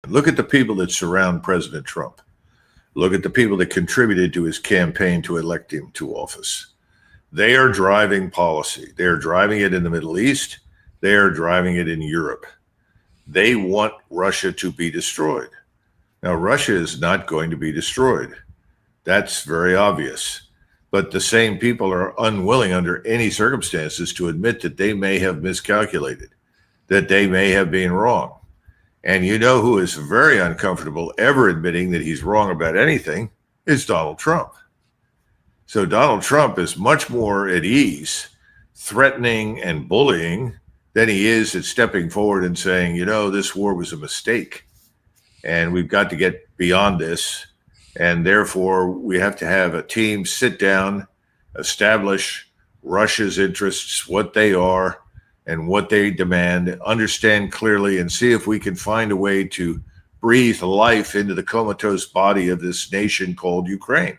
Look at the people that surround President Trump. Look at the people that contributed to his campaign to elect him to office. They are driving policy. They are driving it in the Middle East. They are driving it in Europe. They want Russia to be destroyed. Now, Russia is not going to be destroyed. That's very obvious. But the same people are unwilling under any circumstances to admit that they may have miscalculated, that they may have been wrong. And you know who is very uncomfortable ever admitting that he's wrong about anything is Donald Trump. So Donald Trump is much more at ease threatening and bullying than he is at stepping forward and saying, you know, this war was a mistake and we've got to get beyond this. And therefore, we have to have a team sit down, establish Russia's interests, what they are, and what they demand, understand clearly, and see if we can find a way to breathe life into the comatose body of this nation called Ukraine.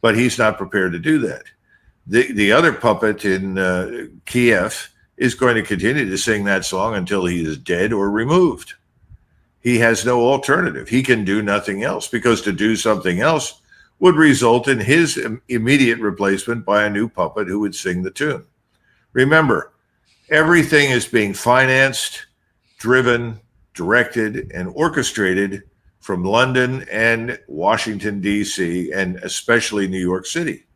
But he's not prepared to do that. The other puppet in Kiev is going to continue to sing that song until he is dead or removed. He has no alternative. He can do nothing else, because to do something else would result in his immediate replacement by a new puppet who would sing the tune. Remember, everything is being financed, driven, directed, and orchestrated from London and Washington, D.C., and especially New York City.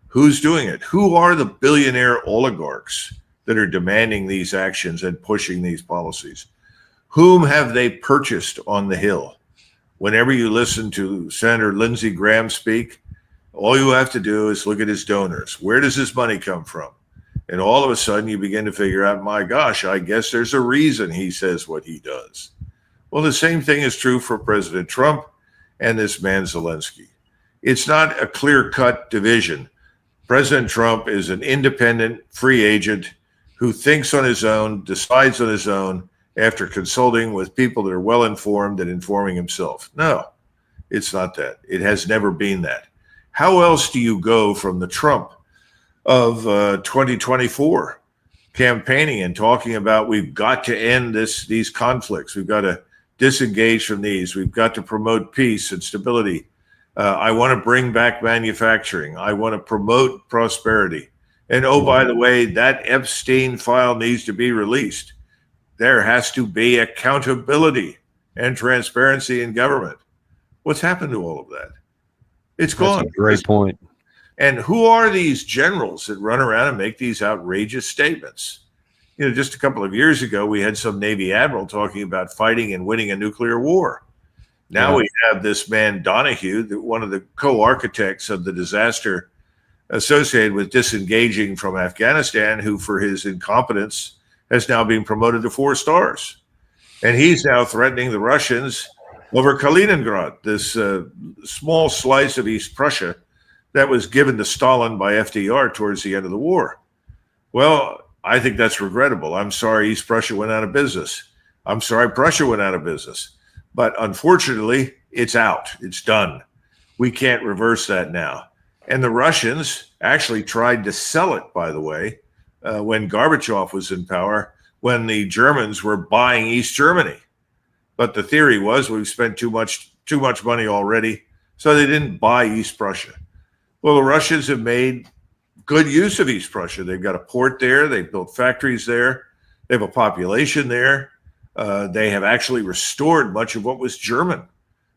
Who's doing it? Who are the billionaire oligarchs that are demanding these actions and pushing these policies? Whom have they purchased on the Hill? Whenever you listen to Senator Lindsey Graham speak, all you have to do is look at his donors. Where does his money come from? And all of a sudden you begin to figure out, my gosh, I guess there's a reason he says what he does. Well, the same thing is true for President Trump and this man Zelensky. It's not a clear-cut division. President Trump is an independent, free agent who thinks on his own, decides on his own, after consulting with people that are well-informed and informing himself. No, it's not that. It has never been that. How else do you go from the Trump of 2024 campaigning and talking about we've got to end these conflicts, we've got to disengage from these, we've got to promote peace and stability, I want to bring back manufacturing, I want to promote prosperity, and oh, by the way, that Epstein file needs to be released. There has to be accountability and transparency in government. What's happened to all of that? It's gone. That's a great point. And who are these generals that run around and make these outrageous statements? You know, just a couple of years ago, we had some Navy admiral talking about fighting and winning a nuclear war. Now we have this man, Donahue, one of the co-architects of the disaster associated with disengaging from Afghanistan, who for his incompetence has now been promoted to 4 stars. And he's now threatening the Russians over Kaliningrad, this small slice of East Prussia that was given to Stalin by FDR towards the end of the war. Well, I think that's regrettable. I'm sorry East Prussia went out of business. I'm sorry Prussia went out of business. But unfortunately, it's out. It's done. We can't reverse that now. And the Russians actually tried to sell it, by the way, when Gorbachev was in power, when the Germans were buying East Germany. But the theory was we've spent too much money already, so they didn't buy East Prussia. Well, the Russians have made good use of East Prussia. They've got a port there. They've built factories there. They have a population there. They have actually restored much of what was German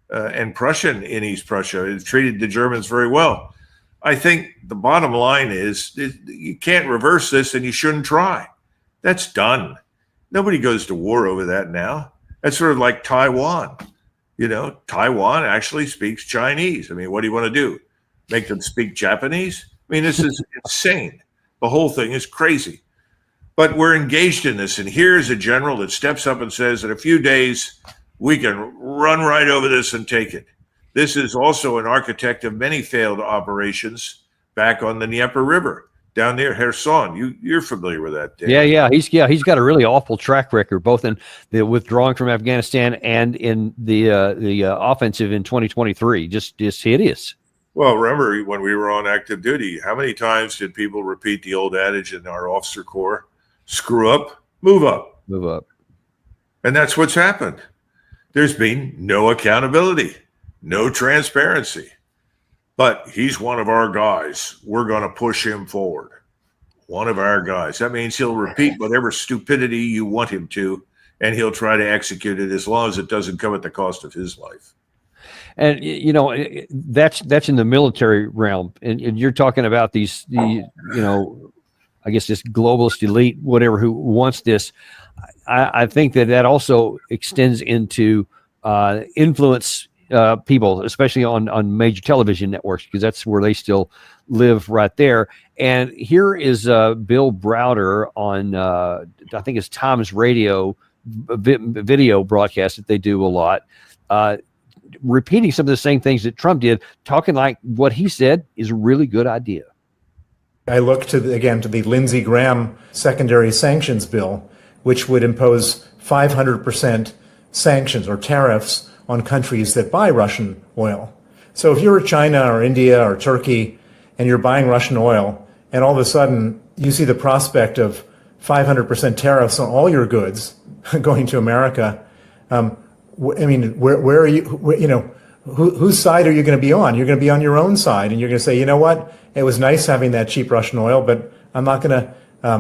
and Prussian in East Prussia. It treated the Germans very well. I think the bottom line is you can't reverse this, and you shouldn't try. That's done. Nobody goes to war over that now. That's sort of like Taiwan. You know, Taiwan actually speaks Chinese. I mean, what do you want to do? Make them speak Japanese? I mean, this is insane. The whole thing is crazy. But we're engaged in this, and here's a general that steps up and says, in a few days, we can run right over this and take it. This is also an architect of many failed operations back on the Dnieper River, down near Kherson. You're familiar with that, Dan. Yeah. He's got a really awful track record, both in the withdrawing from Afghanistan and in the offensive in 2023. Just hideous. Well, remember when we were on active duty, how many times did people repeat the old adage in our officer corps? Screw up, move up. Move up. And that's what's happened. There's been no accountability, no transparency. But he's one of our guys. We're going to push him forward. One of our guys. That means he'll repeat whatever stupidity you want him to, and he'll try to execute it as long as it doesn't come at the cost of his life. And that's in the military realm, and you're talking about I guess this globalist elite, whatever, who wants this. I think that also extends into influence people, especially on major television networks, because that's where they still live right there. And here is Bill Browder on, I think it's Times Radio video broadcast that they do a lot, repeating some of the same things that Trump did, talking like what he said is a really good idea. I look to the Lindsey Graham secondary sanctions bill, which would impose 500% sanctions or tariffs on countries that buy Russian oil. So if you're China or India or Turkey and you're buying Russian oil, and all of a sudden you see the prospect of 500% tariffs on all your goods going to America, where are you, whose side are you going to be on? You're going to be on your own side, and you're going to say, you know what, it was nice having that cheap Russian oil, but I'm not going to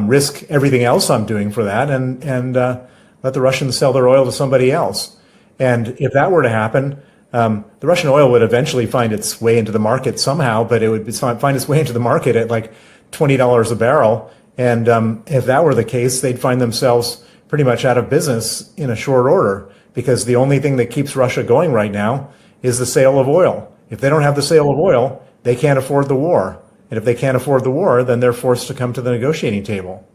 risk everything else I'm doing for that, and let the Russians sell their oil to somebody else. And if that were to happen, the Russian oil would eventually find its way into the market somehow, but it would find its way into the market at like $20 a barrel. And if that were the case, they'd find themselves pretty much out of business in a short order, because the only thing that keeps Russia going right now is the sale of oil. If they don't have the sale of oil, they can't afford the war. And if they can't afford the war, then they're forced to come to the negotiating table.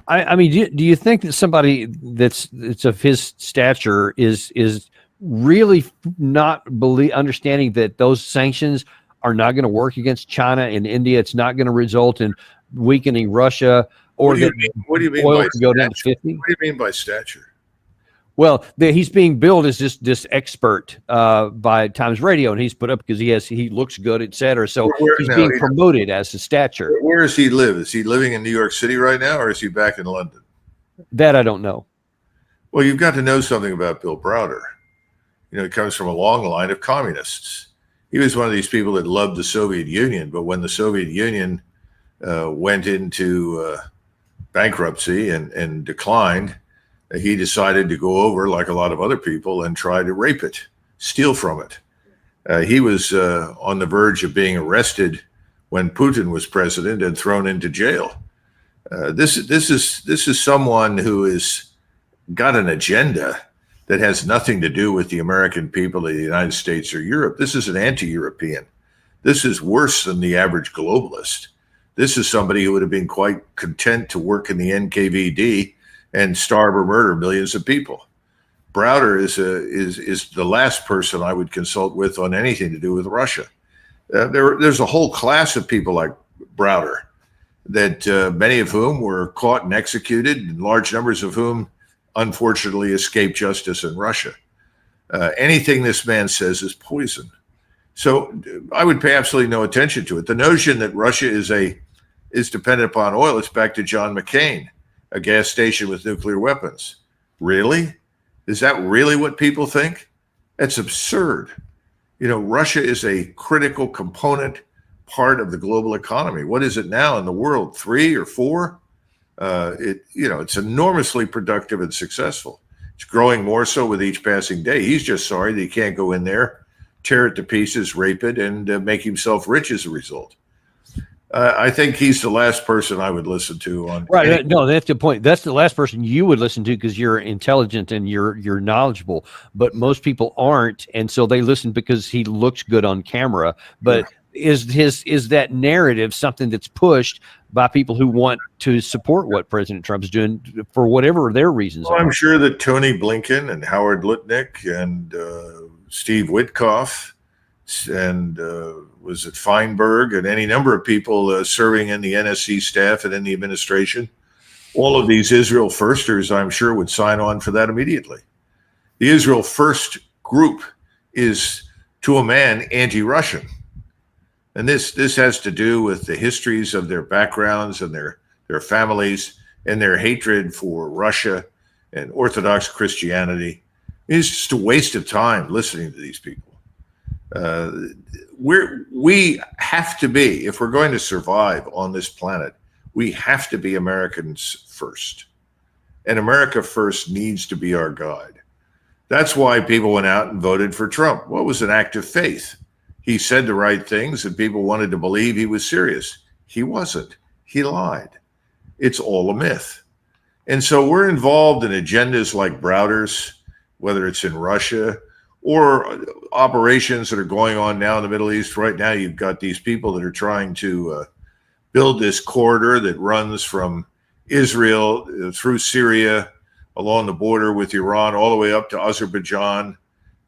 I mean, do you think that somebody that's of his stature is really not understanding that those sanctions are not going to work against China and India? It's not going to result in weakening Russia, or that what do you mean oil by could go down to 50? What do you mean by stature? Well, he's being billed as this expert by Times Radio, and he's put up because he looks good, et cetera. So he's being promoted as a stature. Where does he live? Is he living in New York City right now, or is he back in London? That I don't know. Well, you've got to know something about Bill Browder. He comes from a long line of communists. He was one of these people that loved the Soviet Union, but when the Soviet Union went into bankruptcy and declined, he decided to go over, like a lot of other people, and try to rape it, steal from it. He was on the verge of being arrested when Putin was president and thrown into jail. This is someone who has got an agenda that has nothing to do with the American people of the United States or Europe. This is an anti-European. This is worse than the average globalist. This is somebody who would have been quite content to work in the NKVD and starve or murder millions of people. Browder is the last person I would consult with on anything to do with Russia. There's a whole class of people like Browder that many of whom were caught and executed, and large numbers of whom unfortunately escaped justice in Russia. Anything this man says is poison. So I would pay absolutely no attention to it. The notion that Russia is dependent upon oil, it's back to John McCain, a gas station with nuclear weapons. Really? Is that really what people think? That's absurd. Russia is a critical component part of the global economy. What is it now in the world? 3 or 4? It's enormously productive and successful. It's growing more so with each passing day. He's just sorry that he can't go in there, tear it to pieces, rape it, and make himself rich as a result. I think he's the last person I would listen to on. Right. No, that's the point. That's the last person you would listen to because you're intelligent and you're knowledgeable. But most people aren't, and so they listen because he looks good on camera. But is that narrative something that's pushed by people who want to support what President Trump is doing for whatever their reasons are? I'm sure that Tony Blinken and Howard Lutnick and Steve Witkoff and was it Feinberg and any number of people serving in the NSC staff and in the administration, all of these Israel firsters, I'm sure, would sign on for that immediately. The Israel First group is, to a man, anti-Russian. And this has to do with the histories of their backgrounds and their families and their hatred for Russia and Orthodox Christianity. It's just a waste of time listening to these people. We have to be, if we're going to survive on this planet, we have to be Americans first. And America first needs to be our guide. That's why people went out and voted for Trump. What was an act of faith? He said the right things and people wanted to believe he was serious. He wasn't. He lied. It's all a myth. And so we're involved in agendas like Browder's, whether it's in Russia or operations that are going on now in the Middle East. Right now, you've got these people that are trying to build this corridor that runs from Israel through Syria, along the border with Iran, all the way up to Azerbaijan,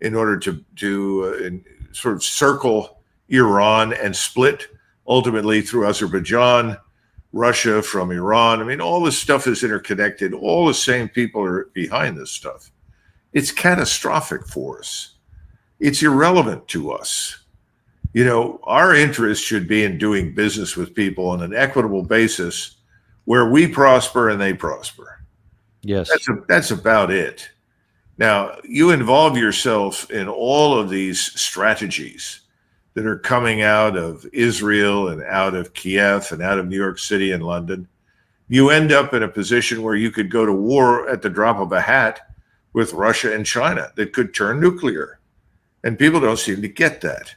in order to sort of circle Iran and split ultimately through Azerbaijan, Russia from Iran. I mean, all this stuff is interconnected. All the same people are behind this stuff. It's catastrophic for us. It's irrelevant to us. You know, our interest should be in doing business with people on an equitable basis where we prosper and they prosper. Yes. That's about it. Now, you involve yourself in all of these strategies that are coming out of Israel and out of Kiev and out of New York City and London. You end up in a position where you could go to war at the drop of a hat with Russia and China that could turn nuclear. And people don't seem to get that.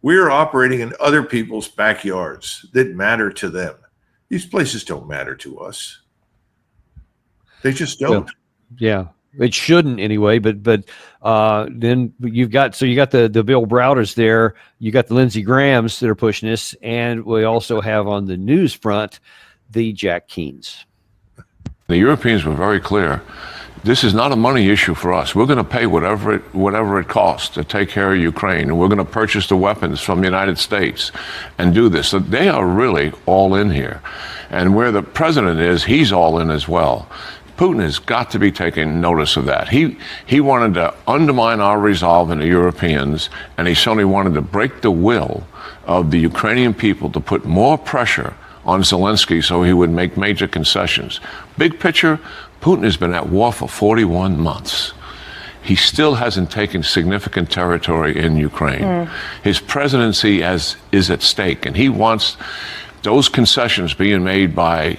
We're operating in other people's backyards that matter to them. These places don't matter to us. They just don't. Yeah, it shouldn't anyway. But then you got the Bill Browders there. You got the Lindsey Grahams that are pushing this, and we also have on the news front the Jack Keanes. The Europeans were very clear. This is not a money issue for us. We're going to pay whatever it costs to take care of Ukraine, and we're going to purchase the weapons from the United States and do this. So they are really all in here. And where the president is, he's all in as well. Putin has got to be taking notice of that. He wanted to undermine our resolve in the Europeans, and he certainly wanted to break the will of the Ukrainian people to put more pressure on Zelensky so he would make major concessions. Big picture, Putin has been at war for 41 months. He still hasn't taken significant territory in Ukraine. His presidency is at stake, and he wants those concessions being made by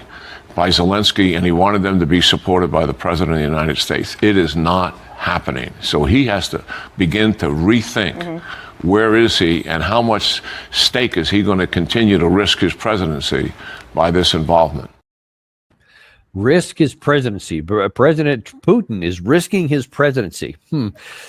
Zelensky, and he wanted them to be supported by the President of the United States. It is not happening. So he has to begin to rethink where is he and how much stake is he going to continue to risk his presidency by this involvement. Risk his presidency. President Putin is risking his presidency.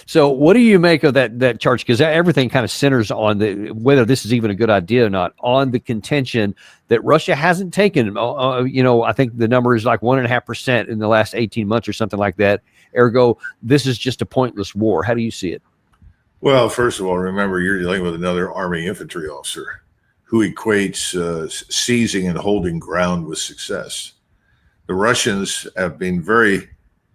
So what do you make of that charge? Because everything kind of centers on whether this is even a good idea or not, on the contention that Russia hasn't taken, I think the number is like 1.5% in the last 18 months or something like that. Ergo, this is just a pointless war. How do you see it? Well, first of all, remember you're dealing with another Army infantry officer who equates seizing and holding ground with success. The Russians have been very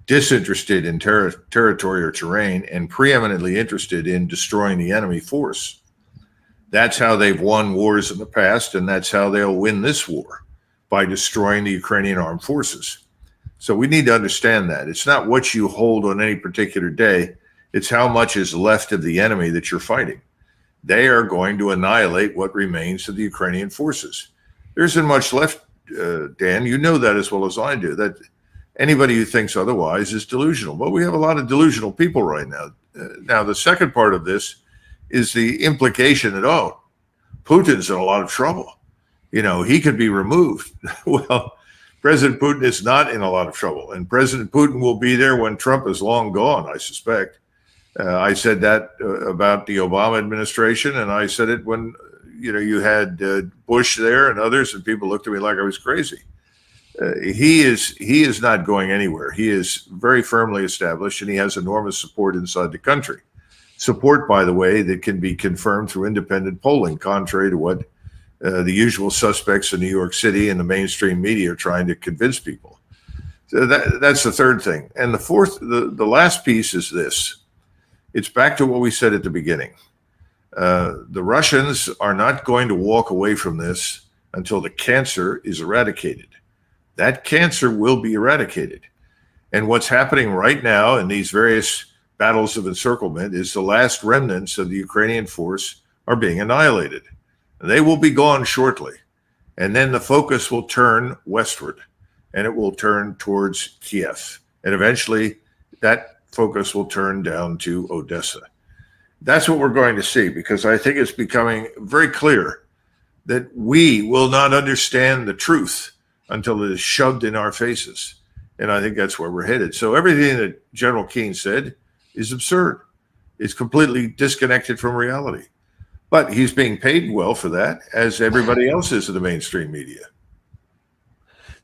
disinterested in territory or terrain and preeminently interested in destroying the enemy force. That's how they've won wars in the past, and that's how they'll win this war, by destroying the Ukrainian armed forces. So we need to understand that. It's not what you hold on any particular day. It's how much is left of the enemy that you're fighting. They are going to annihilate what remains of the Ukrainian forces. There isn't much left, Dan. You know that as well as I do, that anybody who thinks otherwise is delusional. But we have a lot of delusional people right now. Now, the second part of this is the implication that, Putin's in a lot of trouble. He could be removed. Well, President Putin is not in a lot of trouble, and President Putin will be there when Trump is long gone, I suspect. I said that about the Obama administration, and I said it when you had Bush there and others, and people looked at me like I was crazy. He is not going anywhere. He is very firmly established, and he has enormous support inside the country. Support, by the way, that can be confirmed through independent polling, contrary to what the usual suspects in New York City and the mainstream media are trying to convince people. So that's the third thing. And the fourth, the last piece is this. It's back to what we said at the beginning. The Russians are not going to walk away from this until the cancer is eradicated. That cancer will be eradicated. And what's happening right now in these various battles of encirclement is the last remnants of the Ukrainian force are being annihilated. They will be gone shortly. And then the focus will turn westward, and it will turn towards Kiev. And eventually that focus will turn down to Odessa. That's what we're going to see, because I think it's becoming very clear that we will not understand the truth until it is shoved in our faces. And I think that's where we're headed. So everything that General Keane said is absurd. It's completely disconnected from reality. But he's being paid well for that, as everybody else is in the mainstream media.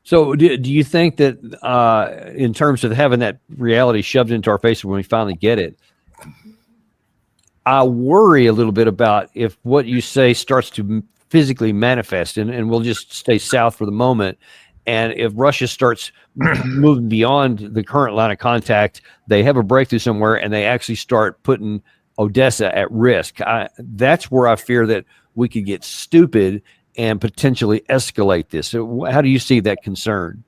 So do you think that in terms of having that reality shoved into our face when we finally get it, I worry a little bit about if what you say starts to physically manifest, and we'll just stay south for the moment, and if Russia starts moving beyond the current line of contact, they have a breakthrough somewhere, and they actually start putting Odessa at risk. That's where I fear that we could get stupid and potentially escalate this. So how do you see that concern?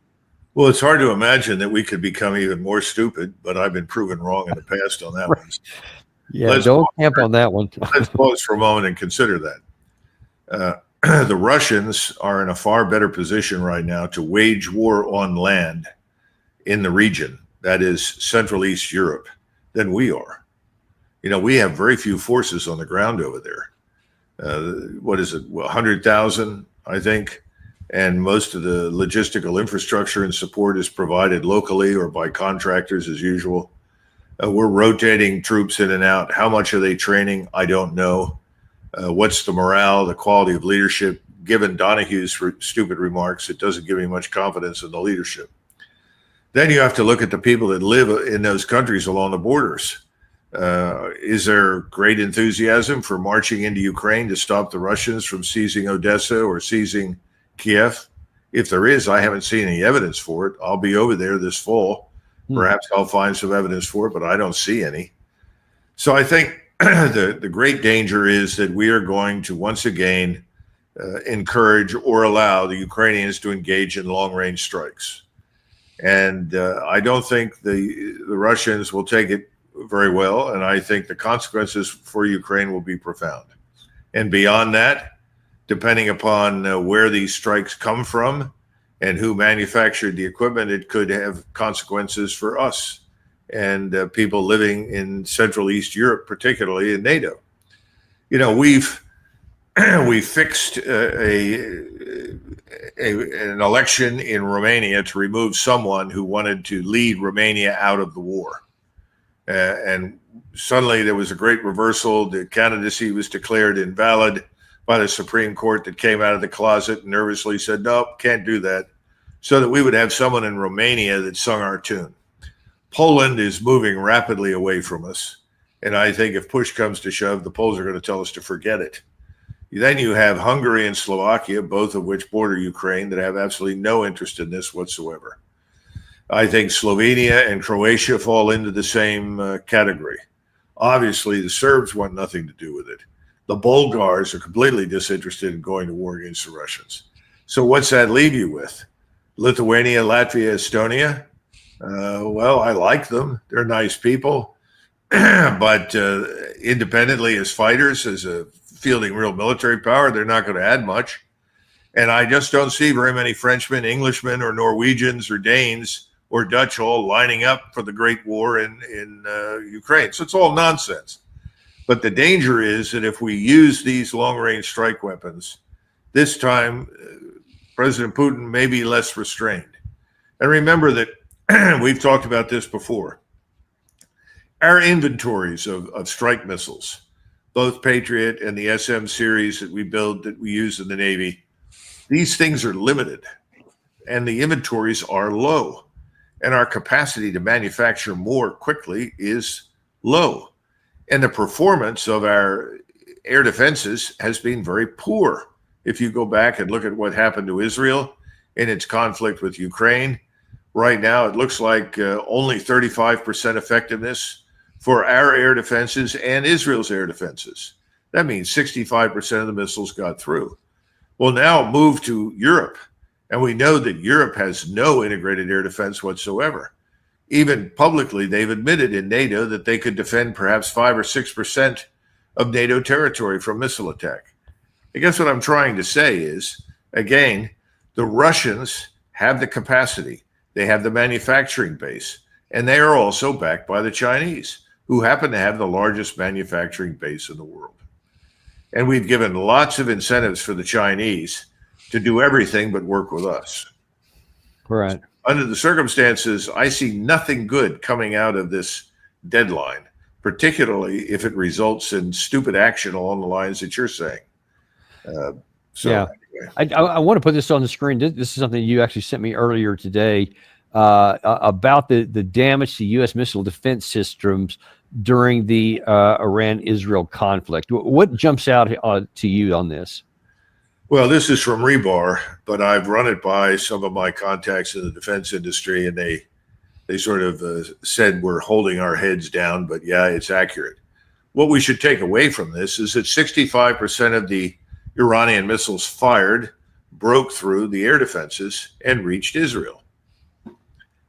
Well, it's hard to imagine that we could become even more stupid, but I've been proven wrong in the past on that one. Yeah, don't camp on that one. Let's pause for a moment and consider that. The Russians are in a far better position right now to wage war on land in the region, that is Central East Europe, than we are. You know, we have very few forces on the ground over there. What is it, 100,000, I think, and most of the logistical infrastructure and support is provided locally or by contractors as usual. We're rotating troops in and out. How much are they training? I don't know. What's the morale, the quality of leadership? Given Donahue's stupid remarks, it doesn't give me much confidence in the leadership. Then you have to look at the people that live in those countries along the borders. Is there great enthusiasm for marching into Ukraine to stop the Russians from seizing Odessa or seizing Kiev? If there is, I haven't seen any evidence for it. I'll be over there this fall. Perhaps I'll find some evidence for it, but I don't see any. So I think the great danger is that we are going to once again encourage or allow the Ukrainians to engage in long-range strikes. And I don't think the Russians will take it very well, and I think the consequences for Ukraine will be profound. And beyond that, depending upon where these strikes come from and who manufactured the equipment, it could have consequences for us and people living in Central East Europe, particularly in NATO. You know, we fixed an election in Romania to remove someone who wanted to lead Romania out of the war. And suddenly there was a great reversal. The candidacy was declared invalid by the Supreme Court that came out of the closet and nervously said, no, can't do that, so that we would have someone in Romania that sung our tune. Poland is moving rapidly away from us. And I think if push comes to shove, the Poles are going to tell us to forget it. Then you have Hungary and Slovakia, both of which border Ukraine, that have absolutely no interest in this whatsoever. I think Slovenia and Croatia fall into the same category. Obviously, the Serbs want nothing to do with it. The Bulgars are completely disinterested in going to war against the Russians. So what's that leave you with? Lithuania, Latvia, Estonia? Well, I like them. They're nice people. But independently as fighters, as fielding real military power, they're not going to add much. And I just don't see very many Frenchmen, Englishmen, or Norwegians, or Danes, or Dutch all lining up for the great war in Ukraine. So it's all nonsense. But the danger is that if we use these long-range strike weapons, this time President Putin may be less restrained. And remember that we've talked about this before. Our inventories of strike missiles, both Patriot and the SM series that we build, that we use in the Navy, these things are limited and the inventories are low. And our capacity to manufacture more quickly is low. And the performance of our air defenses has been very poor. If you go back and look at what happened to Israel in its conflict with Ukraine, right now it looks like only 35% effectiveness for our air defenses and Israel's air defenses. That means 65% of the missiles got through. Well, now move to Europe. And we know that Europe has no integrated air defense whatsoever. Even publicly, they've admitted in NATO that they could defend perhaps 5 or 6% of NATO territory from missile attack. I guess what I'm trying to say is, again, the Russians have the capacity, they have the manufacturing base, and they are also backed by the Chinese, who happen to have the largest manufacturing base in the world. And we've given lots of incentives for the Chinese to do everything but work with us. Right. Under the circumstances, I see nothing good coming out of this deadline, particularly if it results in stupid action along the lines that you're saying. Anyway. I want to put this on the screen. This is something you actually sent me earlier today about the damage to U.S. missile defense systems during the Iran-Israel conflict. What jumps out to you on this? Well, this is from Rebar, but I've run it by some of my contacts in the defense industry, and they sort of said we're holding our heads down, but yeah, it's accurate. What we should take away from this is that 65% of the Iranian missiles fired broke through the air defenses and reached Israel.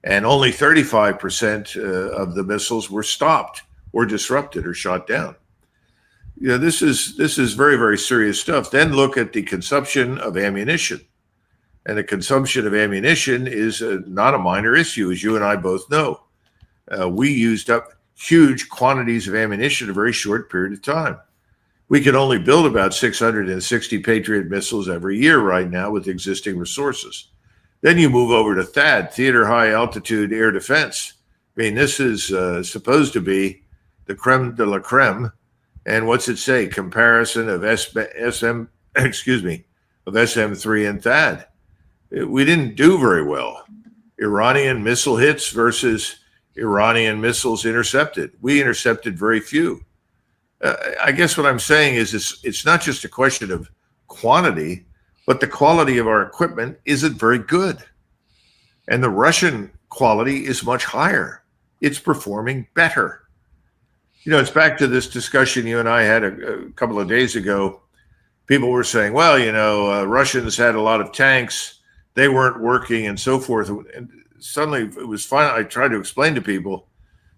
And only 35% of the missiles were stopped or disrupted or shot down. You know, this is very, very serious stuff. Then look at the consumption of ammunition. And the consumption of ammunition is not a minor issue, as you and I both know. We used up huge quantities of ammunition in a very short period of time. We can only build about 660 Patriot missiles every year right now with existing resources. Then you move over to THAAD, Theater High Altitude Air Defense. I mean, this is supposed to be the creme de la creme. And what's it say? Comparison of SM3 and THAAD. We didn't do very well. Iranian missile hits versus Iranian missiles intercepted. We intercepted very few. I guess what I'm saying is it's not just a question of quantity, but the quality of our equipment isn't very good. And the Russian quality is much higher. It's performing better. You know, it's back to this discussion you and I had a couple of days ago. People were saying, well, you know, Russians had a lot of tanks. They weren't working and so forth. And suddenly it was fine. I tried to explain to people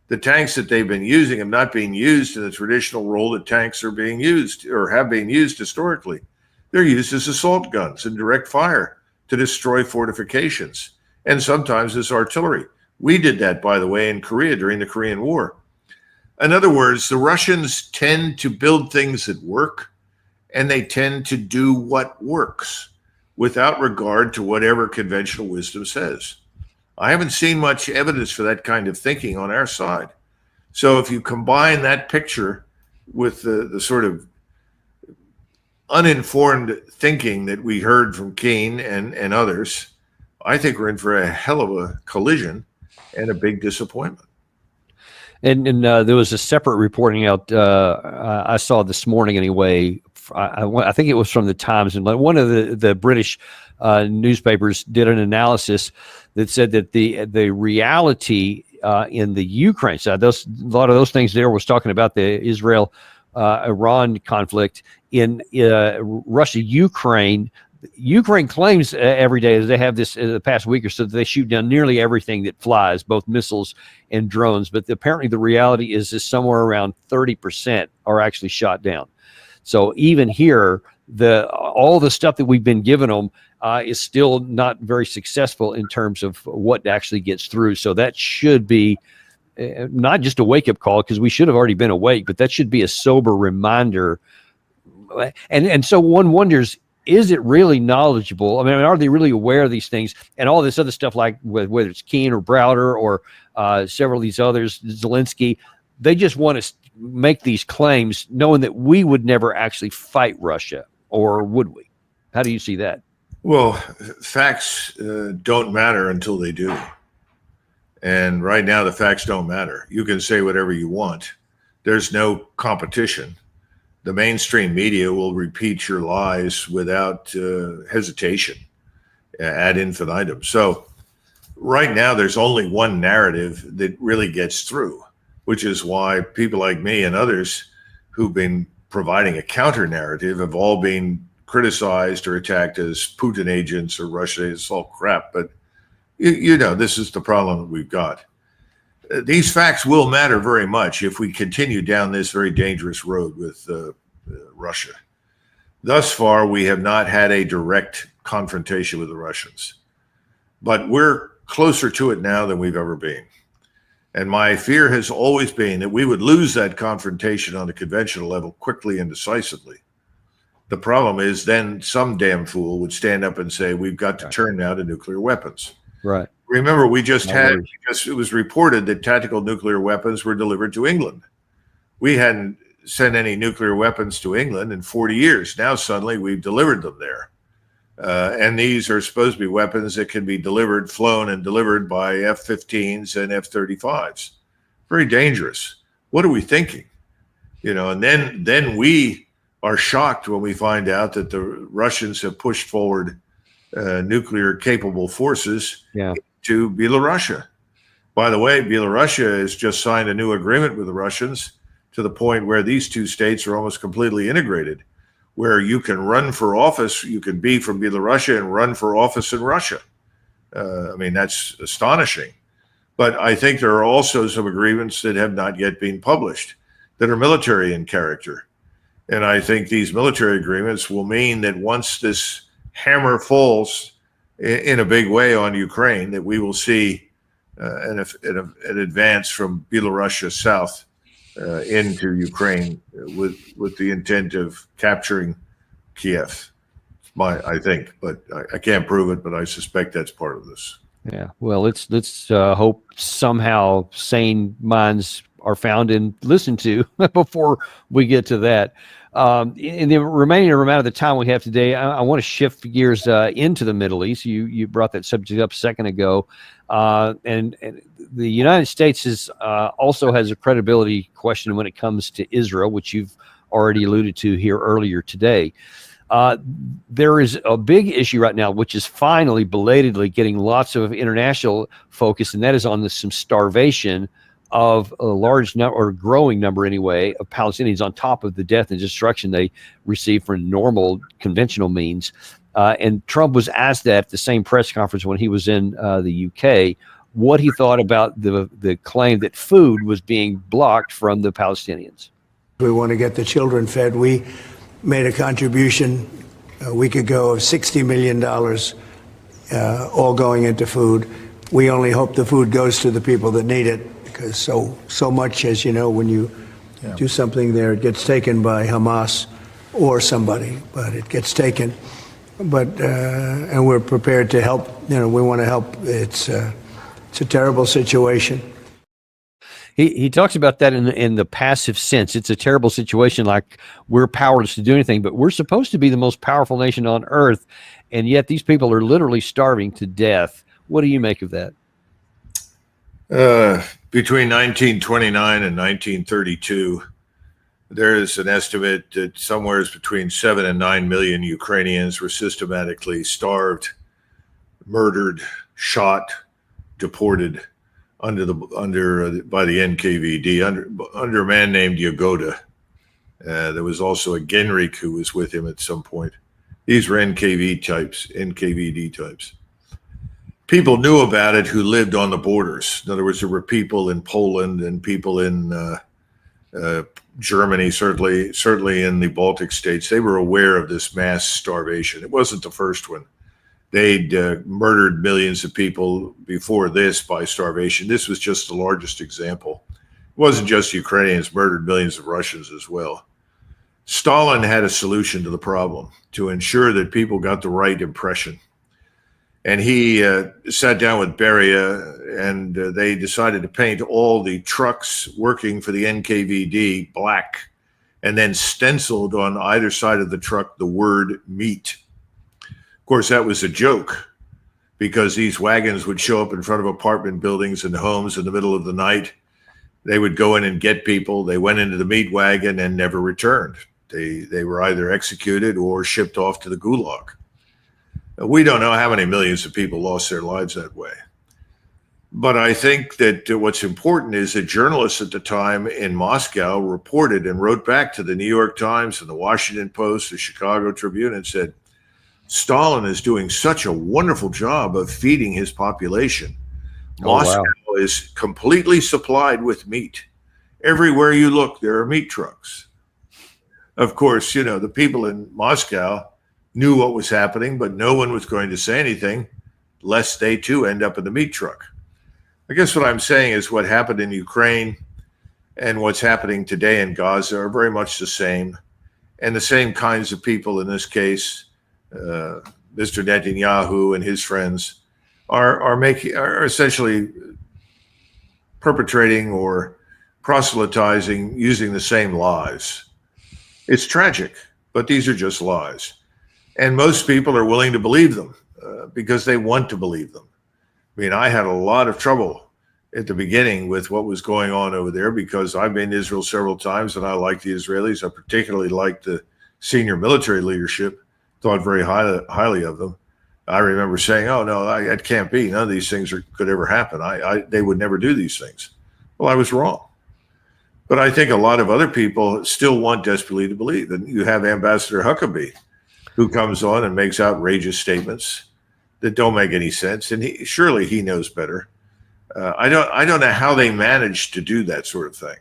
the tanks that they've been using have not been used in the traditional role that tanks are being used or have been used historically. They're used as assault guns and direct fire to destroy fortifications, and sometimes as artillery. We did that, by the way, in Korea during the Korean War. In other words, the Russians tend to build things that work, and they tend to do what works without regard to whatever conventional wisdom says. I haven't seen much evidence for that kind of thinking on our side. So if you combine that picture with the sort of uninformed thinking that we heard from Keane and others, I think we're in for a hell of a collision and a big disappointment. And there was a separate reporting out I saw this morning anyway. I think it was from the Times, and one of the British newspapers did an analysis that said that the reality in the Ukraine side, a lot of those things there was talking about the Israel-Iran conflict. In Russia-Ukraine, Ukraine claims every day that they have this the past week or so that they shoot down nearly everything that flies, both missiles and drones. But apparently the reality is somewhere around 30% are actually shot down. So even here, all the stuff that we've been giving them is still not very successful in terms of what actually gets through. So that should be not just a wake-up call, because we should have already been awake, but that should be a sober reminder. And so one wonders, is it really knowledgeable? I mean, are they really aware of these things and all this other stuff, like whether it's Keane or Browder or several of these others, Zelensky? They just want to make these claims knowing that we would never actually fight Russia, or would we? How do you see that? Well, facts don't matter until they do. And right now, the facts don't matter. You can say whatever you want. There's no competition. The mainstream media will repeat your lies without hesitation ad infinitum. So right now, there's only one narrative that really gets through, which is why people like me and others who've been providing a counter narrative have all been criticized or attacked as Putin agents or Russia. It's all crap. But, you know, this is the problem that we've got. these facts will matter very much if we continue down this very dangerous road with Russia. Thus far, we have not had a direct confrontation with the Russians, but we're closer to it now than we've ever been. And my fear has always been that we would lose that confrontation on the conventional level quickly and decisively. The problem is then some damn fool would stand up and say, we've got to turn now to nuclear weapons. Right. Remember, we just had, because it was reported that tactical nuclear weapons were delivered to England. We hadn't sent any nuclear weapons to England in 40 years. Now suddenly we've delivered them there. And these are supposed to be weapons that can be delivered, flown and delivered by F-15s and F-35s. Very dangerous. What are we thinking? And then we are shocked when we find out that the Russians have pushed forward nuclear capable forces to Belarus. By the way, Belarus has just signed a new agreement with the Russians to the point where these two states are almost completely integrated, where you can run for office, you can be from Belarus and run for office in Russia. That's astonishing. But I think there are also some agreements that have not yet been published that are military in character. And I think these military agreements will mean that once this hammer falls in a big way on Ukraine, that we will see an advance from Belarus south into Ukraine with the intent of capturing Kiev. I think, but I can't prove it, but I suspect that's part of this. Yeah. Well, let's hope somehow sane minds are found and listened to before we get to that. In the remaining amount of the time we have today, I want to shift gears into the Middle East. You brought that subject up a second ago, and the United States also has a credibility question when it comes to Israel, which you've already alluded to here earlier today. There is a big issue right now, which is finally belatedly getting lots of international focus, and that is on some starvation of a large number, or growing number anyway, of Palestinians on top of the death and destruction they receive from normal conventional means. And Trump was asked that at the same press conference when he was in the UK, what he thought about the claim that food was being blocked from the Palestinians. We want to get the children fed. We made a contribution a week ago of $60 million, all going into food. We only hope the food goes to the people that need it, because so much, as you know, when you do something there, it gets taken by Hamas or somebody, but it gets taken. But and we're prepared to help. We want to help. It's a terrible situation. He talks about that in the passive sense. It's a terrible situation, like we're powerless to do anything, but we're supposed to be the most powerful nation on earth, and yet these people are literally starving to death. What do you make of that? Between 1929 and 1932, there is an estimate that somewhere between 7 and 9 million Ukrainians were systematically starved, murdered, shot, deported by the NKVD under a man named Yagoda. There was also a Genrik who was with him at some point. These were NKVD types. People knew about it who lived on the borders. In other words, there were people in Poland and people in Germany, certainly in the Baltic states. They were aware of this mass starvation. It wasn't the first one. They'd murdered millions of people before this by starvation. This was just the largest example. It wasn't just Ukrainians, murdered millions of Russians as well. Stalin had a solution to the problem to ensure that people got the right impression. And he sat down with Beria, and they decided to paint all the trucks working for the NKVD black, and then stenciled on either side of the truck the word meat. Of course, that was a joke, because these wagons would show up in front of apartment buildings and homes in the middle of the night. They would go in and get people. They went into the meat wagon and never returned. They were either executed or shipped off to the gulag. We don't know how many millions of people lost their lives that way. But I think that what's important is that journalists at the time in Moscow reported and wrote back to the New York Times and the Washington Post, the Chicago Tribune, and said, Stalin is doing such a wonderful job of feeding his population. Moscow is completely supplied with meat. Everywhere you look, there are meat trucks. Of course, the people in Moscow knew what was happening, but no one was going to say anything lest they too end up in the meat truck. I guess what I'm saying is what happened in Ukraine and what's happening today in Gaza are very much the same. And the same kinds of people in this case, Mr. Netanyahu and his friends, are essentially perpetrating or proselytizing using the same lies. It's tragic, but these are just lies. And most people are willing to believe them because they want to believe them. I mean, I had a lot of trouble at the beginning with what was going on over there because I've been to Israel several times and I like the Israelis. I particularly like the senior military leadership, thought very highly of them. I remember saying, oh, no, it can't be. None of these things could ever happen. They would never do these things. Well, I was wrong. But I think a lot of other people still want desperately to believe. And you have Ambassador Huckabee, who comes on and makes outrageous statements that don't make any sense. And surely he knows better. I don't know how they manage to do that sort of thing.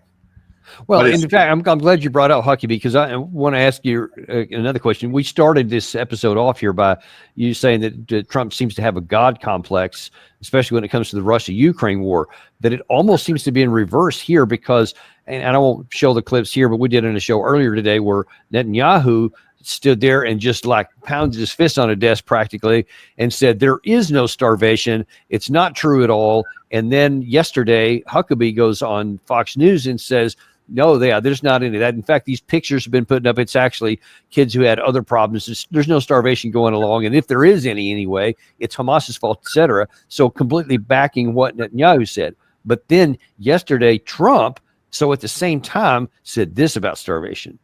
Well, and in fact, I'm glad you brought out Huckabee because I want to ask you another question. We started this episode off here by you saying that Trump seems to have a God complex, especially when it comes to the Russia-Ukraine war, that it almost seems to be in reverse here because, and I won't show the clips here, but we did in a show earlier today where Netanyahu stood there and just like pounded his fist on a desk practically and said, there is no starvation. It's not true at all. And then yesterday, Huckabee goes on Fox News and says, no, there's not any of that. In fact, these pictures have been put up. It's actually kids who had other problems. There's no starvation going along. And if there is any anyway, it's Hamas's fault, et cetera. So completely backing what Netanyahu said. But then yesterday, Trump, so at the same time, said this about starvation.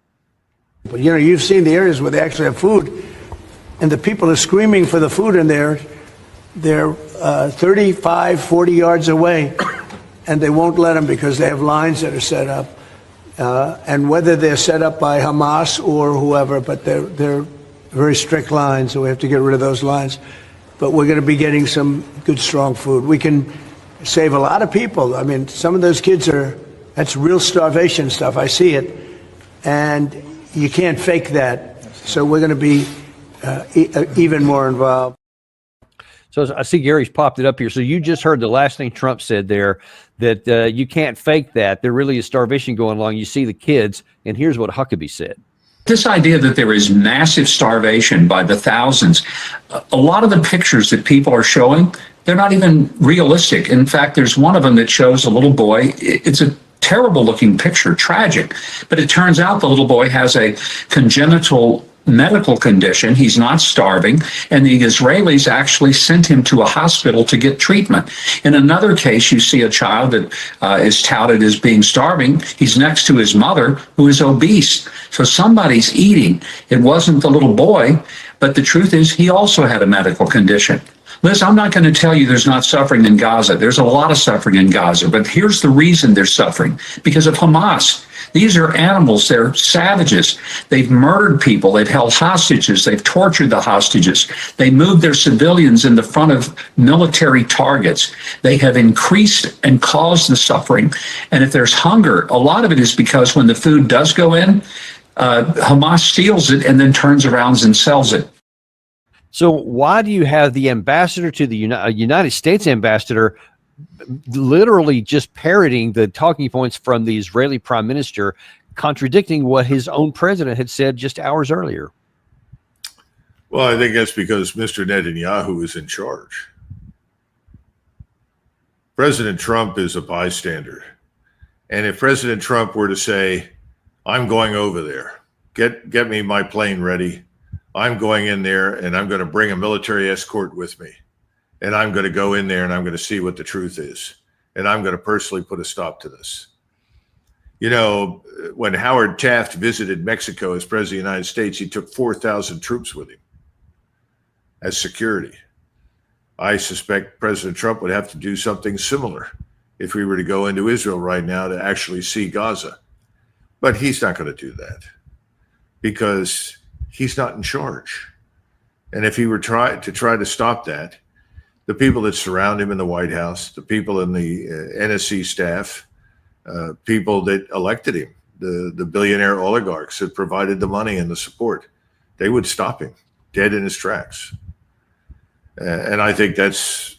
But you've seen the areas where they actually have food, and the people are screaming for the food, and they're 35, 40 yards away, and they won't let them because they have lines that are set up. And whether they're set up by Hamas or whoever, but they're very strict lines, so we have to get rid of those lines. But we're going to be getting some good, strong food. We can save a lot of people. I mean, some of those kids that's real starvation stuff. I see it. And you can't fake that. So we're going to be even more involved. So I see Gary's popped it up here. So you just heard the last thing Trump said there, that you can't fake that. There really is starvation going along. You see the kids, and here's what Huckabee said. This idea that there is massive starvation by the thousands, a lot of the pictures that people are showing, they're not even realistic. In fact, there's one of them that shows a little boy. It's a terrible looking picture, tragic. But it turns out the little boy has a congenital medical condition. He's not starving, and the Israelis actually sent him to a hospital to get treatment. In another case, you see a child that is touted as being starving. He's next to his mother, who is obese. So somebody's eating. It wasn't the little boy, but the truth is he also had a medical condition. Liz, I'm not going to tell you there's not suffering in Gaza. There's a lot of suffering in Gaza, but here's the reason they're suffering: because of Hamas. These are animals. They're savages. They've murdered people. They've held hostages. They've tortured the hostages. They moved their civilians in the front of military targets. They have increased and caused the suffering. And if there's hunger, a lot of it is because when the food does go in, Hamas steals it and then turns around and sells it. So why do you have the ambassador to the United States ambassador literally just parroting the talking points from the Israeli prime minister, contradicting what his own president had said just hours earlier? Well, I think that's because Mr. Netanyahu is in charge. President Trump is a bystander. And if President Trump were to say, I'm going over there, get me my plane ready, I'm going in there and I'm going to bring a military escort with me. And I'm going to go in there and I'm going to see what the truth is. And I'm going to personally put a stop to this. You know, when Howard Taft visited Mexico as president of the United States, he took 4,000 troops with him as security. I suspect President Trump would have to do something similar if we were to go into Israel right now to actually see Gaza. But he's not going to do that because he's not in charge. And if he were to try to stop that, the people that surround him in the White House, the people in the NSC staff, people that elected him, the billionaire oligarchs that provided the money and the support, they would stop him dead in his tracks. And I think that's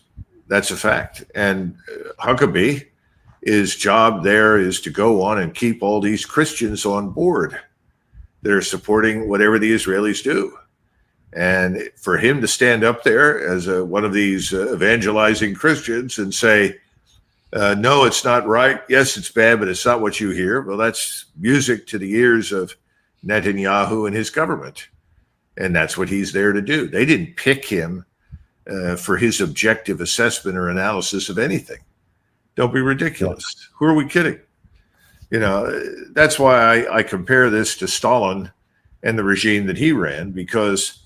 a fact. And Huckabee, his job there is to go on and keep all these Christians on board that are supporting whatever the Israelis do. And for him to stand up there as one of these evangelizing Christians and say, no, it's not right. Yes, it's bad, but it's not what you hear. Well, that's music to the ears of Netanyahu and his government. And that's what he's there to do. They didn't pick him for his objective assessment or analysis of anything. Don't be ridiculous. Who are we kidding? You know, that's why I compare this to Stalin and the regime that he ran, because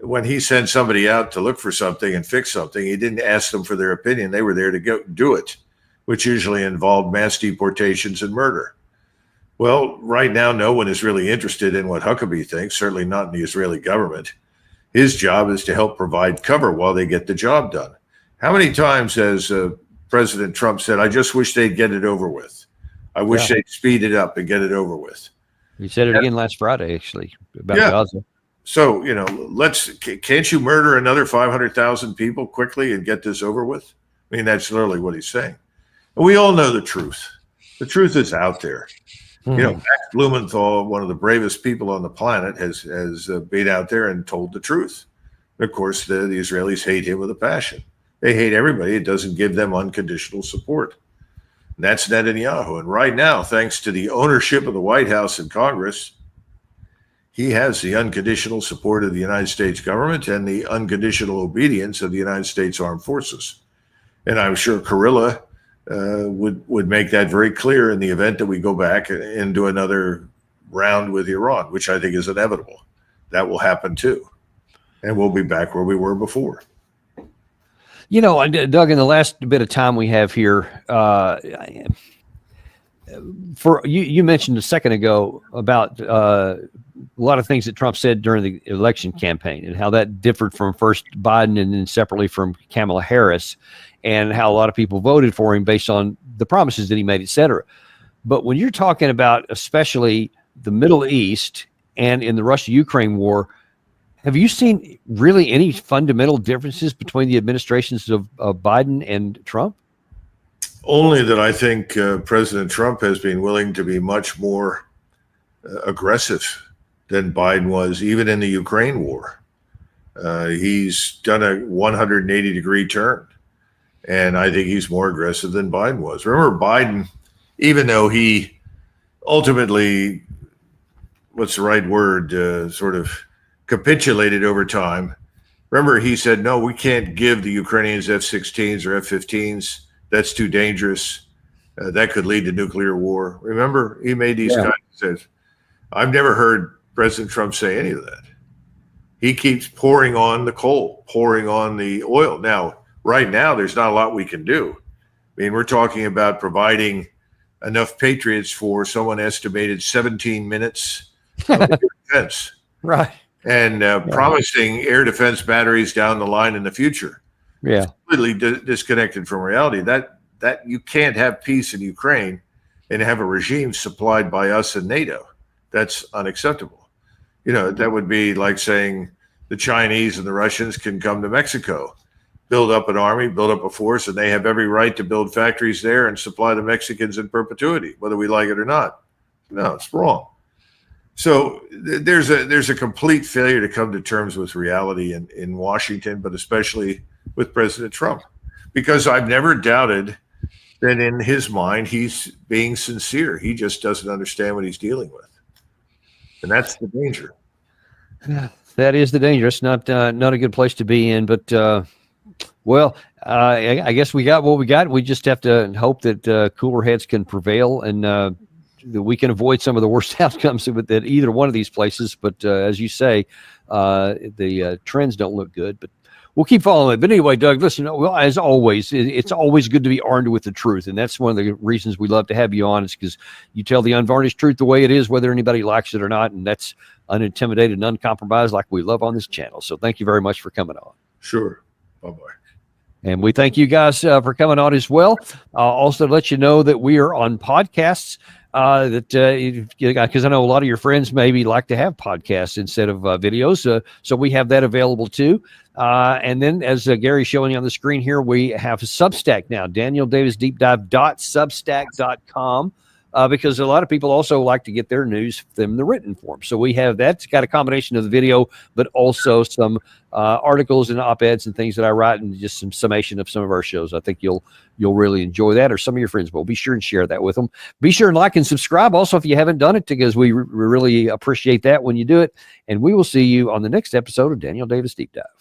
when he sent somebody out to look for something and fix something, he didn't ask them for their opinion. They were there to go do it, which usually involved mass deportations and murder. Well, right now, no one is really interested in what Huckabee thinks, certainly not in the Israeli government. His job is to help provide cover while they get the job done. How many times has President Trump said, I just wish they'd get it over with. I wish they'd speed it up and get it over with. He said it again last Friday, actually, about Gaza. So, you know, can't you murder another 500,000 people quickly and get this over with? I mean, that's literally what he's saying. And we all know the truth. The truth is out there. You know, Max Blumenthal, one of the bravest people on the planet, has been out there and told the truth. Of course, the Israelis hate him with a passion. They hate everybody. It doesn't give them unconditional support. And that's Netanyahu. And right now, thanks to the ownership of the White House and Congress, he has the unconditional support of the United States government and the unconditional obedience of the United States Armed Forces. And I'm sure Kurilla would make that very clear in the event that we go back and do another round with Iran, which I think is inevitable. That will happen too. And we'll be back where we were before. You know, Doug, in the last bit of time we have here, for you mentioned a second ago about a lot of things that Trump said during the election campaign and how that differed from first Biden and then separately from Kamala Harris, and how a lot of people voted for him based on the promises that he made, et cetera. But when you're talking about especially the Middle East and in the Russia-Ukraine war, have you seen really any fundamental differences between the administrations of Biden and Trump? Only that I think President Trump has been willing to be much more aggressive than Biden was, even in the Ukraine war. He's done a 180-degree turn, and I think he's more aggressive than Biden was. Remember, Biden, even though he ultimately, what's the right word, sort of capitulated over time. Remember, he said, no, we can't give the Ukrainians F-16s or F-15s. That's too dangerous. That could lead to nuclear war. Remember, he made these kinds of says. I've never heard President Trump say any of that. He keeps pouring on the coal, pouring on the oil. Now, right now, there's not a lot we can do. I mean, we're talking about providing enough Patriots for someone estimated 17 minutes of defense. Right. And promising air defense batteries down the line in the future. Yeah, it's completely disconnected from reality. That you can't have peace in Ukraine and have a regime supplied by us and NATO. That's unacceptable. You know, that would be like saying the Chinese and the Russians can come to Mexico, build up an army, build up a force, and they have every right to build factories there and supply the Mexicans in perpetuity, whether we like it or not. No, it's wrong. So there's a complete failure to come to terms with reality in Washington, but especially with President Trump, because I've never doubted that in his mind he's being sincere. He just doesn't understand what he's dealing with, and that's the danger. That is the danger. It's not a good place to be in. But I guess we got what we got. We just have to hope that cooler heads can prevail and that we can avoid some of the worst outcomes at either one of these places. But as you say, the trends don't look good. But we'll keep following it. But anyway, Doug, listen, well, as always, it's always good to be armed with the truth. And that's one of the reasons we love to have you on, is because you tell the unvarnished truth the way it is, whether anybody likes it or not. And that's unintimidated and uncompromised, like we love on this channel. So thank you very much for coming on. Sure. Bye-bye. And we thank you guys for coming on as well. Also, let you know that we are on podcasts. Because I know a lot of your friends maybe like to have podcasts instead of videos. So we have that available too. And then, as Gary's showing you on the screen here, we have Substack now, DanielDavisDeepDive.substack.com. Because a lot of people also like to get their news from the written form. So we have that's got a combination of the video, but also some articles and op-eds and things that I write, and just some summation of some of our shows. I think you'll really enjoy that, or some of your friends will. Be sure and share that with them. Be sure and like and subscribe also if you haven't done it, because we really appreciate that when you do it. And we will see you on the next episode of Daniel Davis Deep Dive.